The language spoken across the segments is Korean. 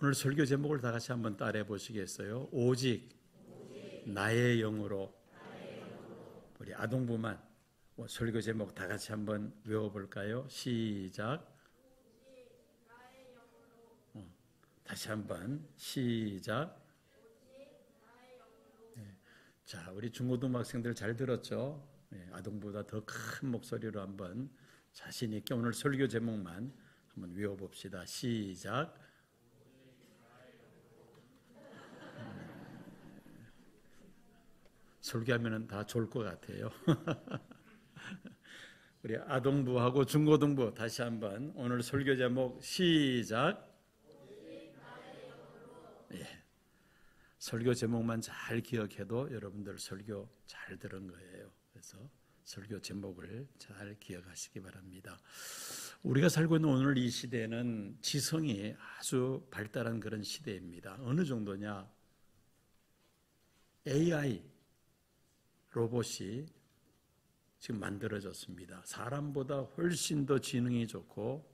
오늘 설교 제목을 다 같이 한번 따라해 보시겠어요? 오직 나의 영으로. 우리 아동부만 설교 제목 다 같이 한번 외워볼까요? 시작. 다시 한번 시작. 자, 우리 중고등학생들 잘 들었죠? 아동보다 더 큰 목소리로 한번 자신 있게 오늘 설교 제목만 한번 외워봅시다. 시작. 설교하면 다 좋을 것 같아요. 우리 아동부하고 중고등부 다시 한번 오늘 설교 제목 시작. 설교 제목만 잘 기억해도 여러분들 설교 잘 들은 거예요. 그래서 설교 제목을 잘 기억하시기 바랍니다. 우리가 살고 있는 오늘 이 시대는 지성이 아주 발달한 그런 시대입니다. 어느 정도냐? AI 로봇이 지금 만들어졌습니다. 사람보다 훨씬 더 지능이 좋고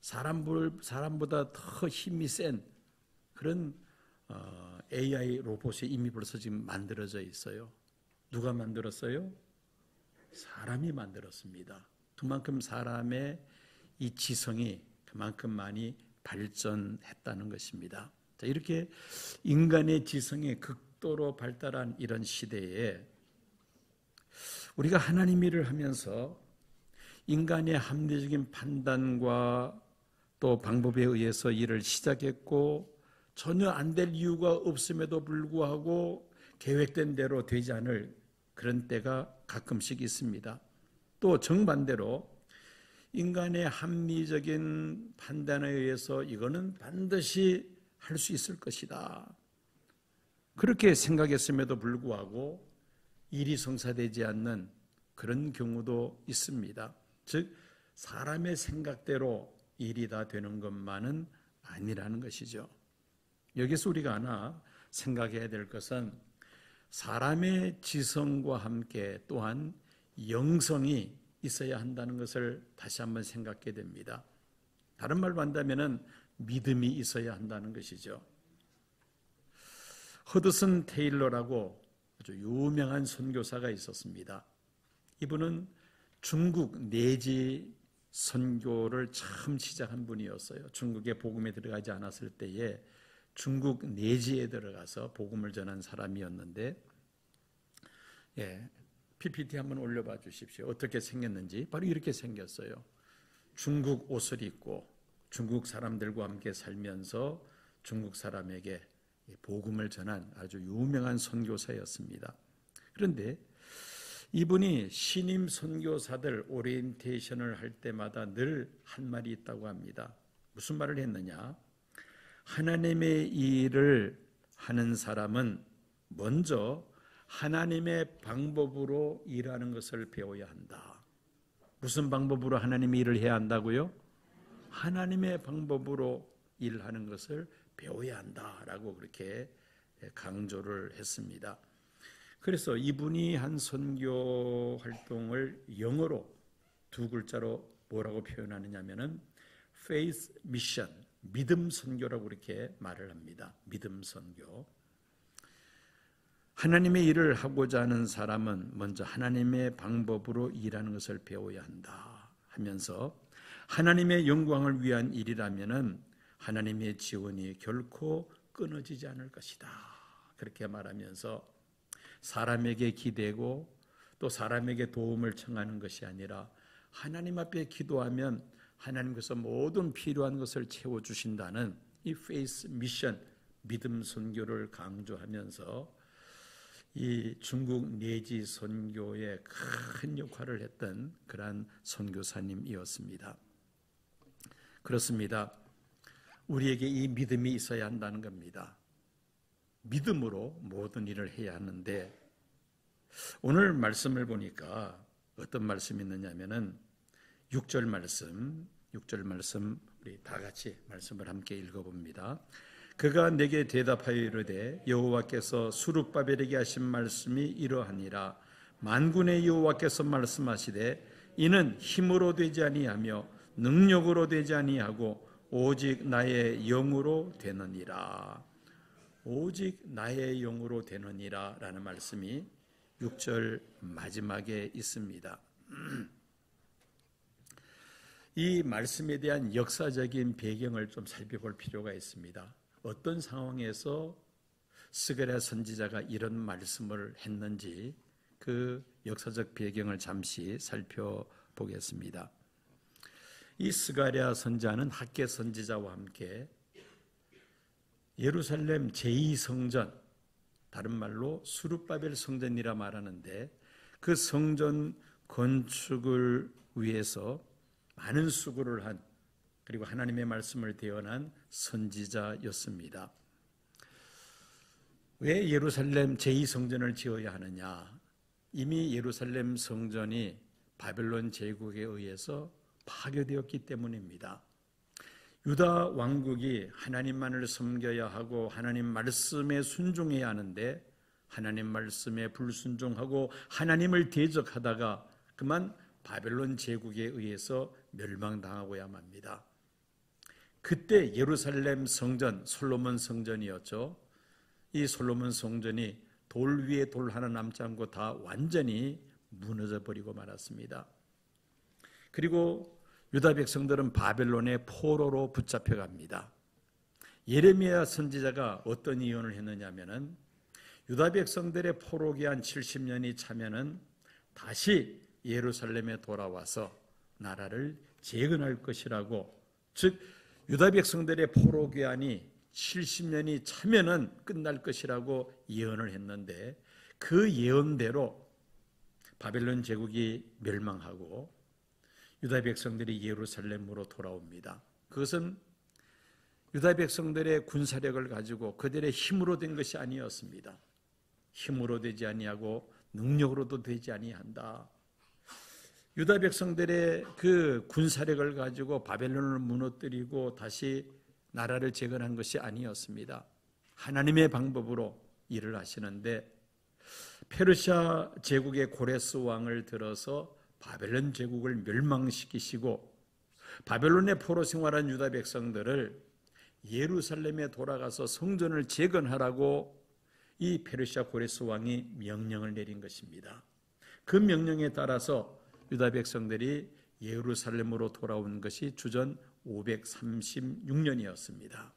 사람보다 더 힘이 센 그런 AI 로봇이 이미 벌써 지금 만들어져 있어요. 누가 만들었어요? 사람이 만들었습니다. 그만큼 사람의 이 지성이 그만큼 많이 발전했다는 것입니다. 자, 이렇게 인간의 지성이 극도로 발달한 이런 시대에 우리가 하나님 일을 하면서 인간의 합리적인 판단과 또 방법에 의해서 일을 시작했고 전혀 안 될 이유가 없음에도 불구하고 계획된 대로 되지 않을 그런 때가 가끔씩 있습니다. 또 정반대로 인간의 합리적인 판단에 의해서 이거는 반드시 할 수 있을 것이다. 그렇게 생각했음에도 불구하고 일이 성사되지 않는 그런 경우도 있습니다. 즉 사람의 생각대로 일이 다 되는 것만은 아니라는 것이죠. 여기서 우리가 하나 생각해야 될 것은 사람의 지성과 함께 또한 영성이 있어야 한다는 것을 다시 한번 생각하게 됩니다. 다른 말로 한다면 믿음이 있어야 한다는 것이죠. 허드슨 테일러라고 아주 유명한 선교사가 있었습니다. 이분은 중국 내지 선교를 처음 시작한 분이었어요. 중국에 복음에 들어가지 않았을 때에 중국 내지에 들어가서 복음을 전한 사람이었는데, PPT 한번 올려봐 주십시오. 어떻게 생겼는지. 바로 이렇게 생겼어요. 중국 옷을 입고 중국 사람들과 함께 살면서 중국 사람에게 복음을 전한 아주 유명한 선교사였습니다. 그런데 이분이 신임 선교사들 오리엔테이션을 할 때마다 늘 한 말이 있다고 합니다. 무슨 말을 했느냐? 하나님의 일을 하는 사람은 먼저 하나님의 방법으로 일하는 것을 배워야 한다. 무슨 방법으로 하나님의 일을 해야 한다고요? 하나님의 방법으로 일하는 것을 배워야 한다라고 그렇게 강조를 했습니다. 그래서 이분이 한 선교 활동을 영어로 두 글자로 뭐라고 표현하느냐 하면은 faith mission, 믿음 선교라고 그렇게 말을 합니다. 믿음 선교. 하나님의 일을 하고자 하는 사람은 먼저 하나님의 방법으로 일하는 것을 배워야 한다 하면서 하나님의 영광을 위한 일이라면은 하나님의 지원이 결코 끊어지지 않을 것이다. 그렇게 말하면서 사람에게 기대고 또 사람에게 도움을 청하는 것이 아니라 하나님 앞에 기도하면 하나님께서 모든 필요한 것을 채워주신다는 이 페이스 미션, 믿음 선교를 강조하면서 이 중국 내지 선교에 큰 역할을 했던 그러한 선교사님이었습니다. 그렇습니다. 우리에게 이 믿음이 있어야 한다는 겁니다. 믿음으로 모든 일을 해야 하는데 오늘 말씀을 보니까 어떤 말씀이 있느냐 하면은 6절 말씀 우리 다 같이 말씀을 함께 읽어봅니다. 그가 내게 대답하여 이르되 여호와께서 스룹바벨에게 하신 말씀이 이러하니라. 만군의 여호와께서 말씀하시되 이는 힘으로 되지 아니하며 능력으로 되지 아니하고 오직 나의 영으로 되느니라. 오직 나의 영으로 되느니라 라는 말씀이 6절 마지막에 있습니다. 이 말씀에 대한 역사적인 배경을 좀 살펴볼 필요가 있습니다. 어떤 상황에서 스가랴 선지자가 이런 말씀을 했는지 그 역사적 배경을 잠시 살펴보겠습니다. 이 스가랴 선지자는 학개 선지자와 함께 예루살렘 제2성전, 다른 말로 수룹바벨 성전이라 말하는데 그 성전 건축을 위해서 많은 수고를 한, 그리고 하나님의 말씀을 대언한 선지자였습니다. 왜 예루살렘 제2성전을 지어야 하느냐? 이미 예루살렘 성전이 바벨론 제국에 의해서 파괴되었기 때문입니다. 유다 왕국이 하나님만을 섬겨야 하고 하나님 말씀에 순종해야 하는데 하나님 말씀에 불순종하고 하나님을 대적하다가 그만 바벨론 제국에 의해서 멸망당하고야 맙니다. 그때 예루살렘 성전, 솔로몬 성전이었죠. 이 솔로몬 성전이 돌 위에 돌 하나 남지 않고 다 완전히 무너져 버리고 말았습니다. 그리고 유다 백성들은 바벨론의 포로로 붙잡혀갑니다. 예레미야 선지자가 어떤 예언을 했느냐면은 유다 백성들의 포로 기한 70년이 차면은 다시 예루살렘에 돌아와서 나라를 재건할 것이라고, 즉 유다 백성들의 포로 기한이 70년이 차면은 끝날 것이라고 예언을 했는데 그 예언대로 바벨론 제국이 멸망하고 유다 백성들이 예루살렘으로 돌아옵니다. 그것은 유다 백성들의 군사력을 가지고 그들의 힘으로 된 것이 아니었습니다. 힘으로 되지 아니하고 능력으로도 되지 아니한다. 유다 백성들의 그 군사력을 가지고 바벨론을 무너뜨리고 다시 나라를 재건한 것이 아니었습니다. 하나님의 방법으로 일을 하시는데 페르시아 제국의 고레스 왕을 들어서 바벨론 제국을 멸망시키시고 바벨론의 포로 생활한 유다 백성들을 예루살렘에 돌아가서 성전을 재건하라고 이 페르시아 고레스 왕이 명령을 내린 것입니다. 그 명령에 따라서 유다 백성들이 예루살렘으로 돌아온 것이 주전 536년이었습니다.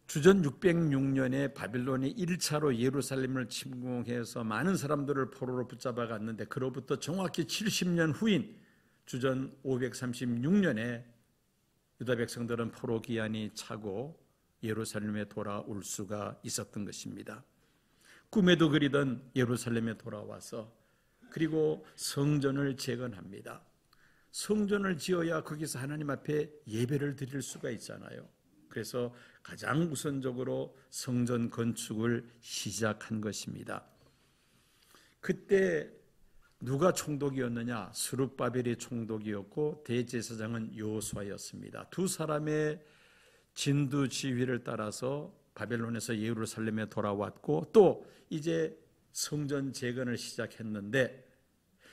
주전 606년에 바벨론이 1차로 예루살렘을 침공해서 많은 사람들을 포로로 붙잡아 갔는데 그로부터 정확히 70년 후인 주전 536년에 유다 백성들은 포로 기한이 차고 예루살렘에 돌아올 수가 있었던 것입니다. 꿈에도 그리던 예루살렘에 돌아와서 그리고 성전을 재건합니다. 성전을 지어야 거기서 하나님 앞에 예배를 드릴 수가 있잖아요. 그래서 가장 우선적으로 성전 건축을 시작한 것입니다. 그때 누가 총독이었느냐? 스룹바벨이 총독이었고 대제사장은 여호수아였습니다. 두 사람의 진두 지휘를 따라서 바벨론에서 예루살렘에 돌아왔고 또 이제 성전 재건을 시작했는데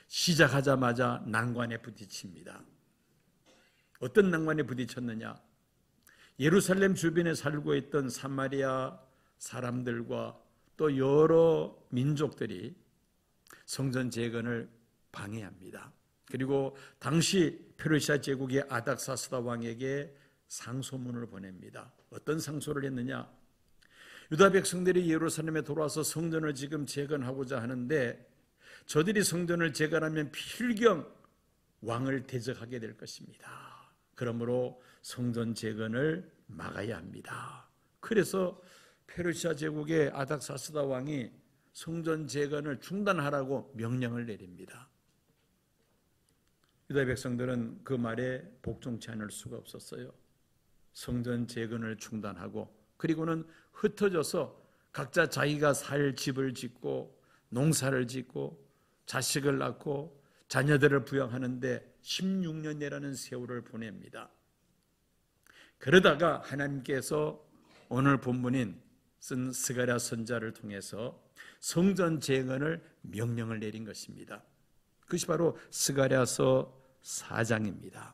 시작하자마자 난관에 부딪힙니다. 어떤 난관에 부딪혔느냐? 예루살렘 주변에 살고 있던 사마리아 사람들과 또 여러 민족들이 성전 재건을 방해합니다. 그리고 당시 페르시아 제국의 아닥사스다 왕에게 상소문을 보냅니다. 어떤 상소를 했느냐? 유다 백성들이 예루살렘에 돌아와서 성전을 지금 재건하고자 하는데 저들이 성전을 재건하면 필경 왕을 대적하게 될 것입니다. 그러므로 성전 재건을 막아야 합니다. 그래서 페르시아 제국의 아닥사스다 왕이 성전 재건을 중단하라고 명령을 내립니다. 유다 백성들은 그 말에 복종치 않을 수가 없었어요. 성전 재건을 중단하고 그리고는 흩어져서 각자 자기가 살 집을 짓고 농사를 짓고 자식을 낳고 자녀들을 부양하는데 16년이라는 세월을 보냅니다. 그러다가 하나님께서 오늘 본문인 쓴 스가랴 선지자를 통해서 성전 재건을 명령을 내린 것입니다. 그것이 바로 스가랴서 4장입니다.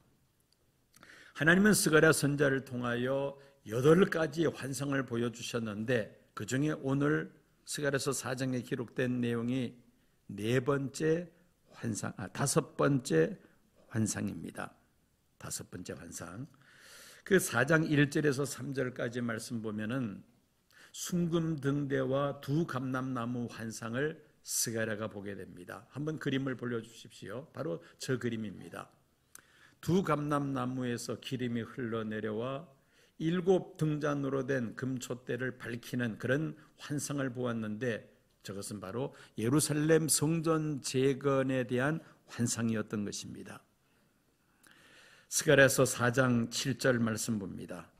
하나님은 스가랴 선지자를 통하여 8가지의 환상을 보여주셨는데 그 중에 오늘 스가랴서 4장에 기록된 내용이 다섯 번째 환상입니다. 다섯 번째 환상. 그 4장 1절에서 3절까지 말씀 보면은 순금 등대와 두 감람나무 환상을 스가랴가 보게 됩니다. 한번 그림을 보여주십시오. 바로 저 그림입니다. 두 감람나무에서 기름이 흘러내려와 7 등잔으로 된 금촛대를 밝히는 그런 환상을 보았는데 저것은 바로 예루살렘 성전 재건에 대한 환상이었던 것입니다. 스가랴서 4장 7절 말씀 봅니다.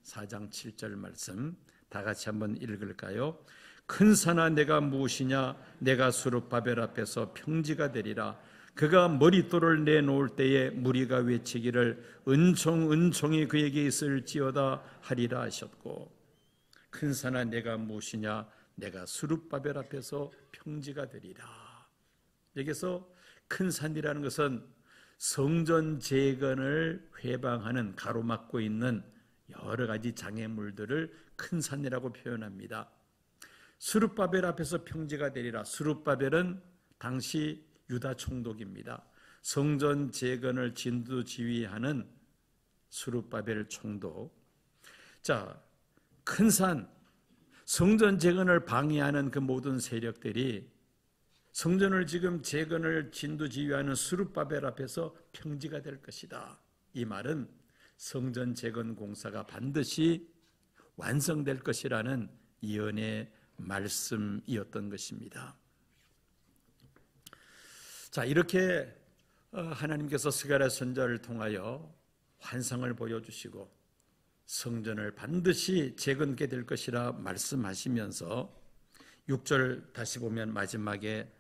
4장 7절 말씀 다 같이 한번 읽을까요? 큰 산아 내가 무엇이냐? 내가 수룹바벨 앞에서 평지가 되리라. 그가 머릿돌을 내놓을 때에 무리가 외치기를 은총이 그에게 있을지어다 하리라 하셨고, 큰 산아 내가 무엇이냐? 내가 수룹바벨 앞에서 평지가 되리라. 여기서 큰 산이라는 것은 성전 재건을 회방하는 가로막고 있는 여러 가지 장애물들을 큰 산이라고 표현합니다. 수룹바벨 앞에서 평지가 되리라. 수룹바벨은 당시 유다 총독입니다. 성전 재건을 진두지휘하는 수룹바벨 총독. 자, 큰 산, 성전 재건을 방해하는 그 모든 세력들이 성전을 지금 재건을 진두지휘하는 수룹바벨 앞에서 평지가 될 것이다. 이 말은 성전 재건 공사가 반드시 완성될 것이라는 예언의 말씀이었던 것입니다. 자, 이렇게 하나님께서 스가랴 선지자를 통하여 환상을 보여주시고 성전을 반드시 재건케 될 것이라 말씀하시면서 6절 다시 보면 마지막에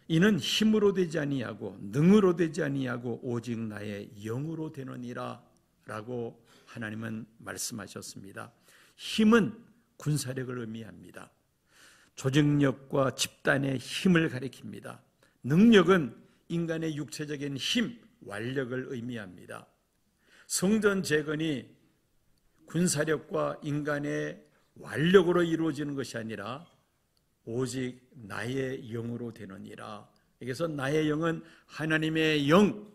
이는 힘으로 되지 아니하고 능으로 되지 아니하고 오직 나의 영으로 되느니라 라고 하나님은 말씀하셨습니다. 힘은 군사력을 의미합니다. 조직력과 집단의 힘을 가리킵니다. 능력은 인간의 육체적인 힘, 완력을 의미합니다. 성전 재건이 군사력과 인간의 완력으로 이루어지는 것이 아니라 오직 나의 영으로 되느니라. 여기서 나의 영은 하나님의 영,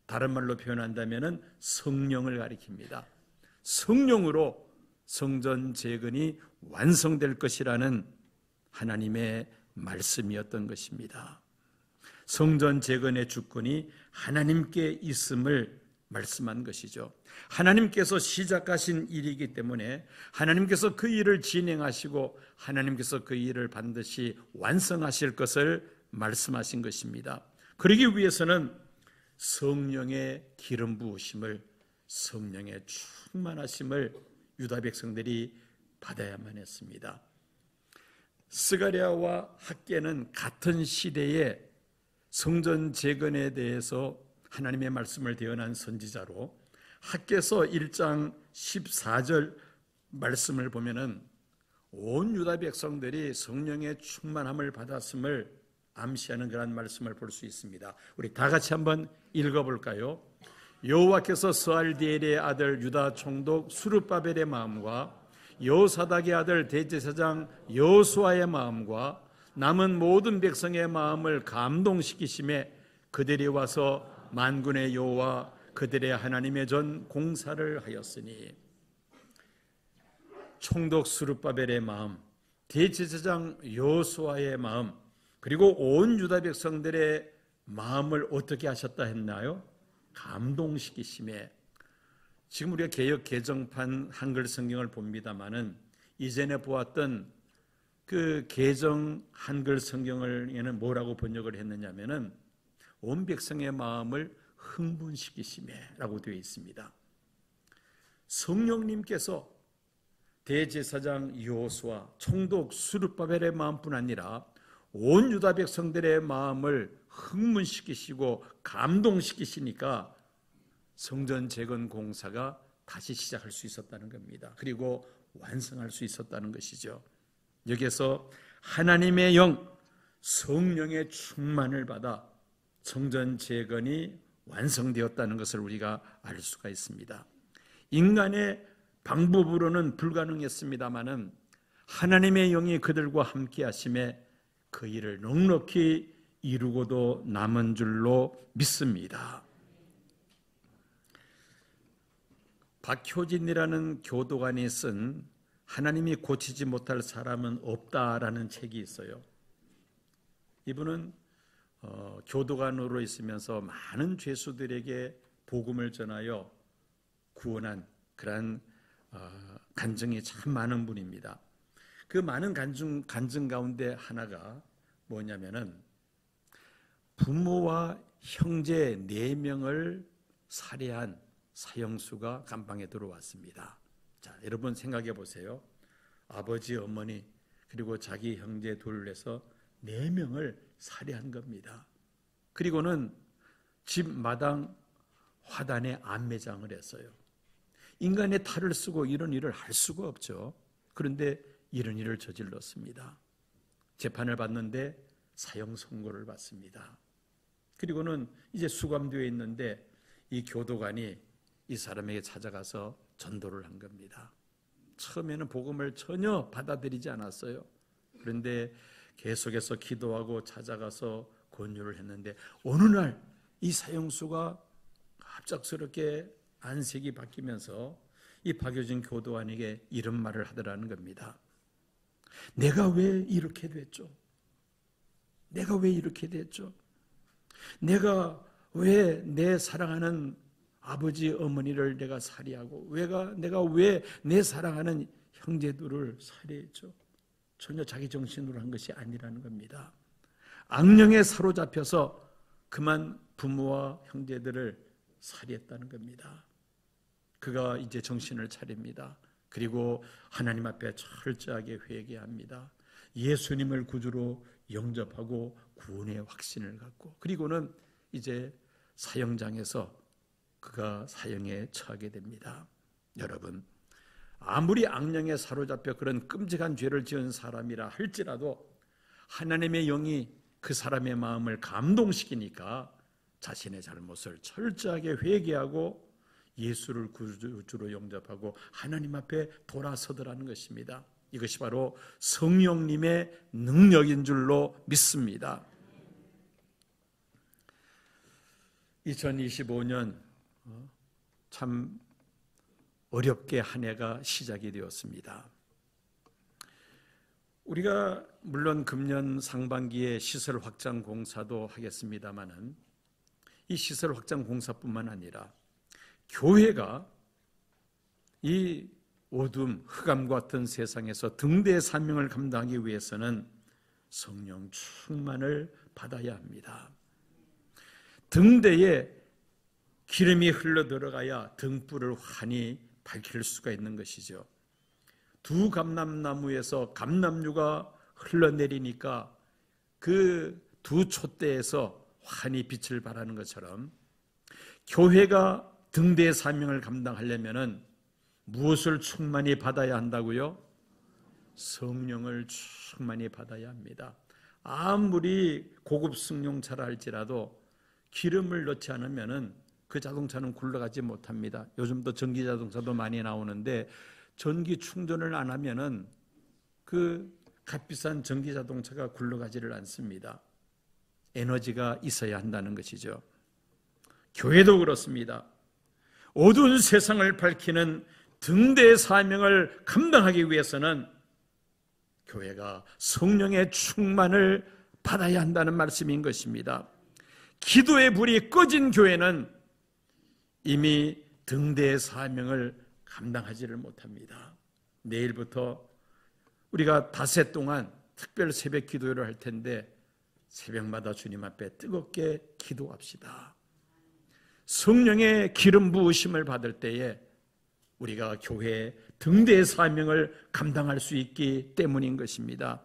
다른 말로 표현한다면 성령을 가리킵니다. 성령으로 성전 재건이 완성될 것이라는 하나님의 말씀이었던 것입니다. 성전 재건의 주권이 하나님께 있음을 말씀한 것이죠. 하나님께서 시작하신 일이기 때문에 하나님께서 그 일을 진행하시고 하나님께서 그 일을 반드시 완성하실 것을 말씀하신 것입니다. 그러기 위해서는 성령의 기름 부으심을, 성령의 충만하심을 유다 백성들이 받아야만 했습니다. 스가랴와 학개는 같은 시대에 성전 재건에 대해서 하나님의 말씀을 대언한 선지자로 학개서 1장 14절 말씀을 보면은 온 유다 백성들이 성령의 충만함을 받았음을 암시하는 그런 말씀을 볼 수 있습니다. 우리 다 같이 한번 읽어볼까요? 여호와께서 스알디엘의 아들 유다 총독 수룹바벨의 마음과 여호사닥의 아들 대제사장 여호수아의 마음과 남은 모든 백성의 마음을 감동시키심에 그들이 와서 만군의 여호와 그들의 하나님의 전 공사를 하였으니, 총독 수룹바벨의 마음, 대제사장 여호수아의 마음, 그리고 온 유다 백성들의 마음을 어떻게 하셨다 했나요? 감동시키심에. 지금 우리가 개역 개정판 한글 성경을 봅니다마는 이전에 보았던 그 개정 한글 성경에는 뭐라고 번역을 했느냐면은 온 백성의 마음을 흥분시키심에라고 되어 있습니다. 성령님께서 대제사장 여호수아, 총독 수룹바벨의 마음뿐 아니라 온 유다 백성들의 마음을 흥분시키시고 감동시키시니까 성전 재건 공사가 다시 시작할 수 있었다는 겁니다. 그리고 완성할 수 있었다는 것이죠. 여기서 하나님의 영, 성령의 충만을 받아 성전 재건이 완성되었다는 것을 우리가 알 수가 있습니다. 인간의 방법으로는 불가능했습니다마는 하나님의 영이 그들과 함께 하심에 그 일을 넉넉히 이루고도 남은 줄로 믿습니다. 박효진이라는 교도관이 쓴 하나님이 고치지 못할 사람은 없다라는 책이 있어요. 이분은 교도관으로 있으면서 많은 죄수들에게 복음을 전하여 구원한 그러한 간증이 참 많은 분입니다. 그 많은 간증 가운데 하나가 뭐냐면은 부모와 형제 4명을 살해한 사형수가 감방에 들어왔습니다. 자, 여러분 생각해 보세요. 아버지, 어머니 그리고 자기 형제 둘에서 4명을 살해한 겁니다. 그리고는 집 마당 화단에 안매장을 했어요. 인간의 탈을 쓰고 이런 일을 할 수가 없죠. 그런데 이런 일을 저질렀습니다. 재판을 받는데 사형 선고를 받습니다. 그리고는 이제 수감되어 있는데 이 교도관이 이 사람에게 찾아가서 전도를 한 겁니다. 처음에는 복음을 전혀 받아들이지 않았어요. 그런데 계속해서 기도하고 찾아가서 권유를 했는데 어느 날 이 사형수가 갑작스럽게 안색이 바뀌면서 이 박효진 교도관에게 이런 말을 하더라는 겁니다. 내가 왜 이렇게 됐죠? 내가 왜 이렇게 됐죠? 내가 왜 내 사랑하는 아버지 어머니를 내가 살해하고 내가 왜 내 사랑하는 형제들을 살해했죠? 전혀 자기 정신으로 한 것이 아니라는 겁니다. 악령에 사로잡혀서 그만 부모와 형제들을 살해했다는 겁니다. 그가 이제 정신을 차립니다. 그리고 하나님 앞에 철저하게 회개합니다. 예수님을 구주로 영접하고 구원의 확신을 갖고 그리고는 이제 사형장에서 그가 사형에 처하게 됩니다. 여러분, 아무리 악령에 사로잡혀 그런 끔찍한 죄를 지은 사람이라 할지라도 하나님의 영이 그 사람의 마음을 감동시키니까 자신의 잘못을 철저하게 회개하고 예수를 구주로 영접하고 하나님 앞에 돌아서더라는 것입니다. 이것이 바로 성령님의 능력인 줄로 믿습니다. 2025년 참 어렵게 한 해가 시작이 되었습니다. 우리가 물론 금년 상반기에 시설 확장 공사도 하겠습니다마는 이 시설 확장 공사뿐만 아니라 교회가 이 어둠, 흑암 같은 세상에서 등대의 사명을 감당하기 위해서는 성령 충만을 받아야 합니다. 등대에 기름이 흘러 들어가야 등불을 환히 밝힐 수가 있는 것이죠. 두 감람나무에서 감람류가 흘러내리니까 그 두 촛대에서 환히 빛을 발하는 것처럼 교회가 등대의 사명을 감당하려면 무엇을 충만히 받아야 한다고요? 성령을 충만히 받아야 합니다. 아무리 고급 승용차라 할지라도 기름을 넣지 않으면 그 자동차는 굴러가지 못합니다. 요즘도 전기 자동차도 많이 나오는데 전기 충전을 안 하면은 그 값비싼 전기 자동차가 굴러가지를 않습니다. 에너지가 있어야 한다는 것이죠. 교회도 그렇습니다. 어두운 세상을 밝히는 등대의 사명을 감당하기 위해서는 교회가 성령의 충만을 받아야 한다는 말씀인 것입니다. 기도의 불이 꺼진 교회는 이미 등대의 사명을 감당하지를 못합니다. 내일부터 우리가 닷새 동안 특별 새벽 기도회를 할 텐데 새벽마다 주님 앞에 뜨겁게 기도합시다. 성령의 기름 부으심을 받을 때에 우리가 교회의 등대의 사명을 감당할 수 있기 때문인 것입니다.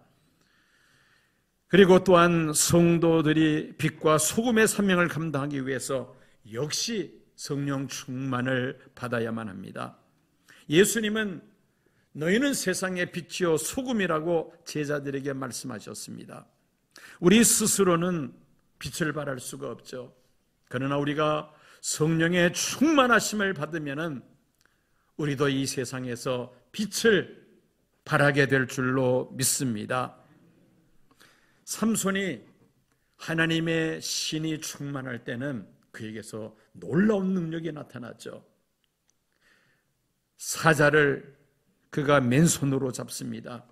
그리고 또한 성도들이 빛과 소금의 사명을 감당하기 위해서 역시 성령 충만을 받아야만 합니다. 예수님은 너희는 세상의 빛이요 소금이라고 제자들에게 말씀하셨습니다. 우리 스스로는 빛을 발할 수가 없죠. 그러나 우리가 성령의 충만하심을 받으면은 우리도 이 세상에서 빛을 발하게 될 줄로 믿습니다. 삼손이 하나님의 신이 충만할 때는 그에게서 놀라운 능력이 나타났죠. 사자를 그가 맨손으로 잡습니다.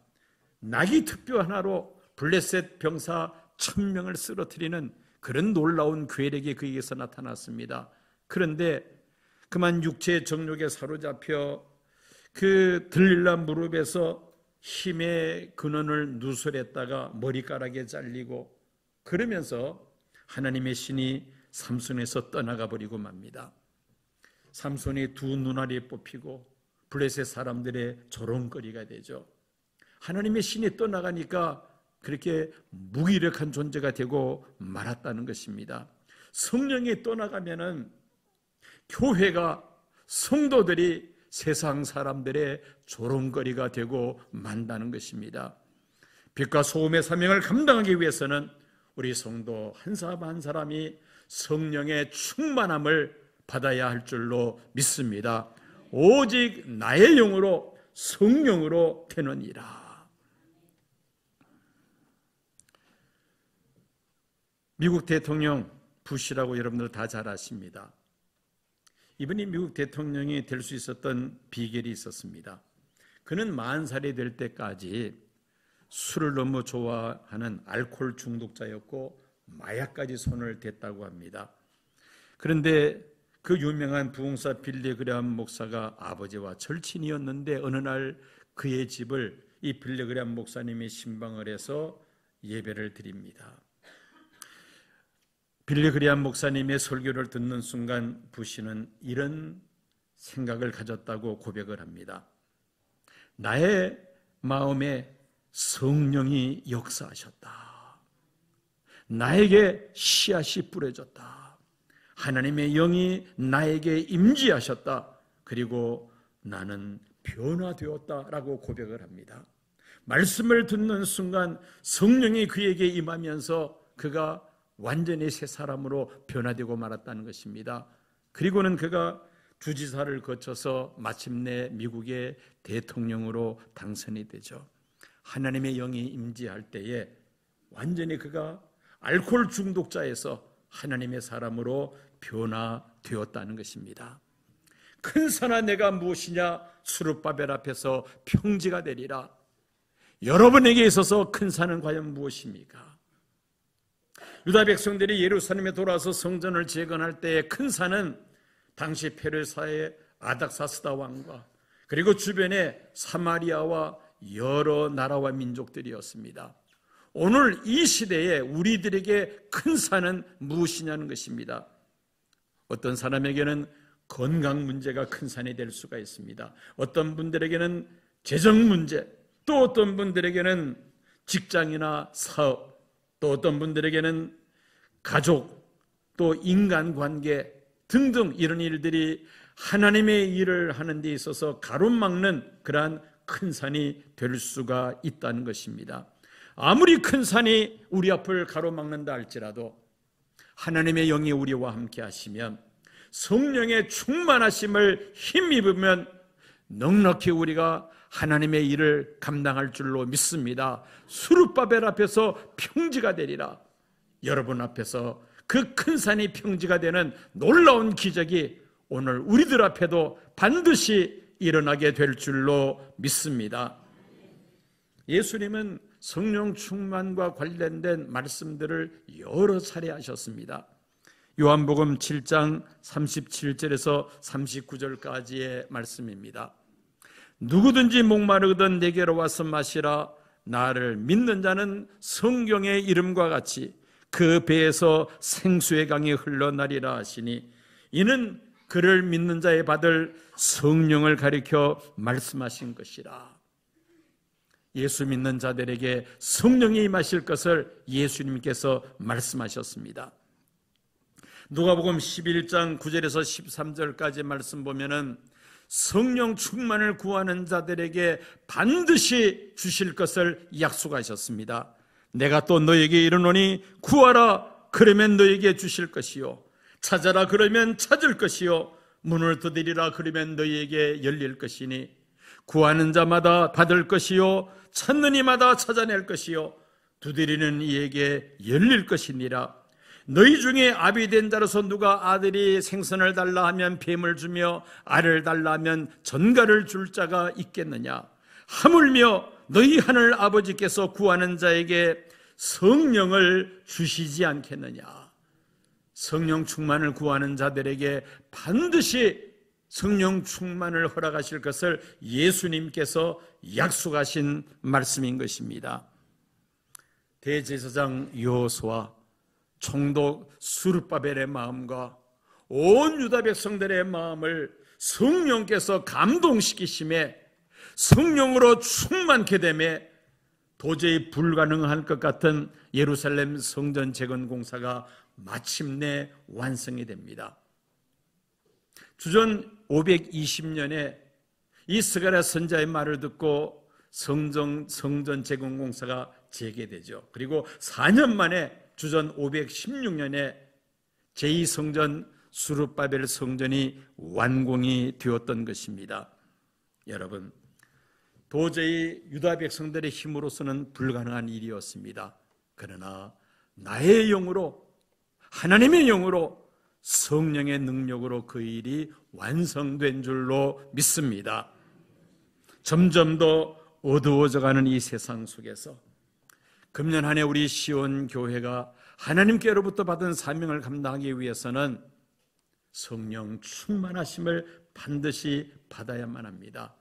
나귀 특뼈 하나로 블레셋 병사 1000명을 쓰러뜨리는 그런 놀라운 괴력이 그에게서 나타났습니다. 그런데 그만 육체의 정욕에 사로잡혀 그 들릴라 무릎에서 힘의 근원을 누설했다가 머리카락에 잘리고 그러면서 하나님의 신이 삼손에서 떠나가 버리고 맙니다. 삼손이 두 눈알이 뽑히고 블레셋 사람들의 조롱거리가 되죠. 하나님의 신이 떠나가니까 그렇게 무기력한 존재가 되고 말았다는 것입니다. 성령이 떠나가면은 교회가, 성도들이 세상 사람들의 조롱거리가 되고 만다는 것입니다. 빛과 소금의 사명을 감당하기 위해서는 우리 성도 한 사람 한 사람이 성령의 충만함을 받아야 할 줄로 믿습니다. 오직 나의 영으로 성령으로 되느니라. 미국 대통령 부시라고 여러분들 다 잘 아십니다. 이분이 미국 대통령이 될 수 있었던 비결이 있었습니다. 그는 40살이 될 때까지 술을 너무 좋아하는 알코올 중독자였고 마약까지 손을 댔다고 합니다. 그런데 그 유명한 부흥사 빌리 그레함 목사가 아버지와 절친이었는데 어느 날 그의 집을 이 빌리 그레함 목사님이 신방을 해서 예배를 드립니다. 빌리 그레함 목사님의 설교를 듣는 순간 부시는 이런 생각을 가졌다고 고백을 합니다. 나의 마음에 성령이 역사하셨다. 나에게 씨앗이 뿌려졌다. 하나님의 영이 나에게 임재하셨다. 그리고 나는 변화되었다라고 고백을 합니다. 말씀을 듣는 순간 성령이 그에게 임하면서 그가 완전히 새 사람으로 변화되고 말았다는 것입니다. 그리고는 그가 주지사를 거쳐서 마침내 미국의 대통령으로 당선이 되죠. 하나님의 영이 임재할 때에 완전히 그가 알코올 중독자에서 하나님의 사람으로 변화되었다는 것입니다. 큰 산아 내가 무엇이냐? 수룹바벨 앞에서 평지가 되리라. 여러분에게 있어서 큰 산은 과연 무엇입니까? 유다 백성들이 예루살렘에 돌아와서 성전을 재건할 때의 큰 산은 당시 페르시아의 아닥사스다 왕과 그리고 주변의 사마리아와 여러 나라와 민족들이었습니다. 오늘 이 시대에 우리들에게 큰 산은 무엇이냐는 것입니다. 어떤 사람에게는 건강 문제가 큰 산이 될 수가 있습니다. 어떤 분들에게는 재정 문제, 또 어떤 분들에게는 직장이나 사업, 또 어떤 분들에게는 가족, 또 인간관계 등등 이런 일들이 하나님의 일을 하는 데 있어서 가로막는 그러한 큰 산이 될 수가 있다는 것입니다. 아무리 큰 산이 우리 앞을 가로막는다 할지라도 하나님의 영이 우리와 함께 하시면 성령의 충만하심을 힘입으면 넉넉히 우리가 하나님의 일을 감당할 줄로 믿습니다. 수룹바벨 앞에서 평지가 되리라. 여러분 앞에서 그 큰 산이 평지가 되는 놀라운 기적이 오늘 우리들 앞에도 반드시 일어나게 될 줄로 믿습니다. 예수님은 성령 충만과 관련된 말씀들을 여러 차례 하셨습니다. 요한복음 7장 37절에서 39절까지의 말씀입니다. 누구든지 목마르거든 내게로 와서 마시라. 나를 믿는 자는 성경의 이름과 같이 그 배에서 생수의 강이 흘러나리라 하시니 이는 그를 믿는 자에 받을 성령을 가리켜 말씀하신 것이라. 예수 믿는 자들에게 성령이 임하실 것을 예수님께서 말씀하셨습니다. 누가복음 11장 9절에서 13절까지 말씀 보면은 성령 충만을 구하는 자들에게 반드시 주실 것을 약속하셨습니다. 내가 또 너에게 이르노니 구하라 그러면 너에게 주실 것이요 찾아라 그러면 찾을 것이요 문을 두드리라 그러면 너희에게 열릴 것이니 구하는 자마다 받을 것이요 찾는 이마다 찾아낼 것이요 두드리는 이에게 열릴 것이니라. 너희 중에 아비 된 자로서 누가 아들이 생선을 달라 하면 뱀을 주며 알을 달라 하면 전갈을 줄 자가 있겠느냐? 하물며 너희 하늘 아버지께서 구하는 자에게 성령을 주시지 않겠느냐? 성령 충만을 구하는 자들에게 반드시 성령 충만을 허락하실 것을 예수님께서 약속하신 말씀인 것입니다. 대제사장 여호수아, 총독 스룹바벨의 마음과 온 유다 백성들의 마음을 성령께서 감동시키심에 성령으로 충만케 되매 도저히 불가능할 것 같은 예루살렘 성전 재건 공사가 마침내 완성이 됩니다. 주전 520년에 이 스가랴 선지자의 말을 듣고 성전 재건 공사가 재개되죠. 그리고 4년 만에 주전 516년에 제2성전 스룹바벨 성전이 완공이 되었던 것입니다. 여러분, 도저히 유다 백성들의 힘으로서는 불가능한 일이었습니다. 그러나 나의 영으로, 하나님의 영으로, 성령의 능력으로 그 일이 완성된 줄로 믿습니다. 점점 더 어두워져가는 이 세상 속에서 금년 한 해 우리 시온 교회가 하나님께로부터 받은 사명을 감당하기 위해서는 성령 충만하심을 반드시 받아야만 합니다.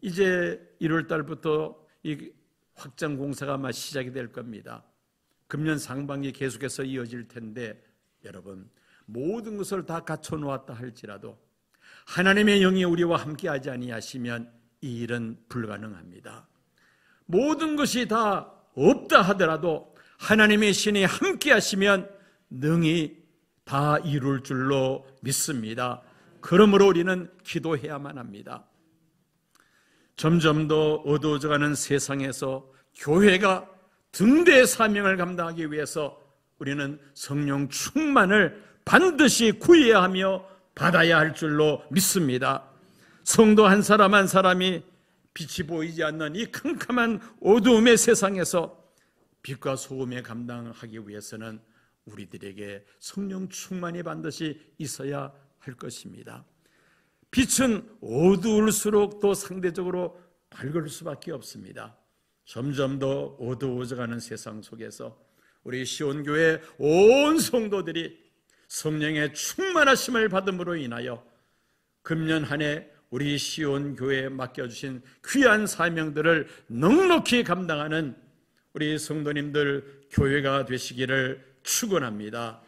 이제 1월 달부터 이 확장 공사가 아마 시작이 될 겁니다. 금년 상반기 계속해서 이어질 텐데 여러분, 모든 것을 다 갖춰 놓았다 할지라도 하나님의 영이 우리와 함께하지 아니하시면 이 일은 불가능합니다. 모든 것이 다 없다 하더라도 하나님의 신이 함께 하시면 능히 다 이룰 줄로 믿습니다. 그러므로 우리는 기도해야만 합니다. 점점 더 어두워져가는 세상에서 교회가 등대의 사명을 감당하기 위해서 우리는 성령 충만을 반드시 구해야 하며 받아야 할 줄로 믿습니다. 성도 한 사람 한 사람이 빛이 보이지 않는 이 캄캄한 어두움의 세상에서 빛과 소금에 감당하기 위해서는 우리들에게 성령 충만이 반드시 있어야 할 것입니다. 빛은 어두울수록 또 상대적으로 밝을 수밖에 없습니다. 점점 더 어두워져가는 세상 속에서 우리 시온교회 온 성도들이 성령의 충만하심을 받음으로 인하여 금년 한 해 우리 시온교회에 맡겨주신 귀한 사명들을 넉넉히 감당하는 우리 성도님들 교회가 되시기를 축원합니다.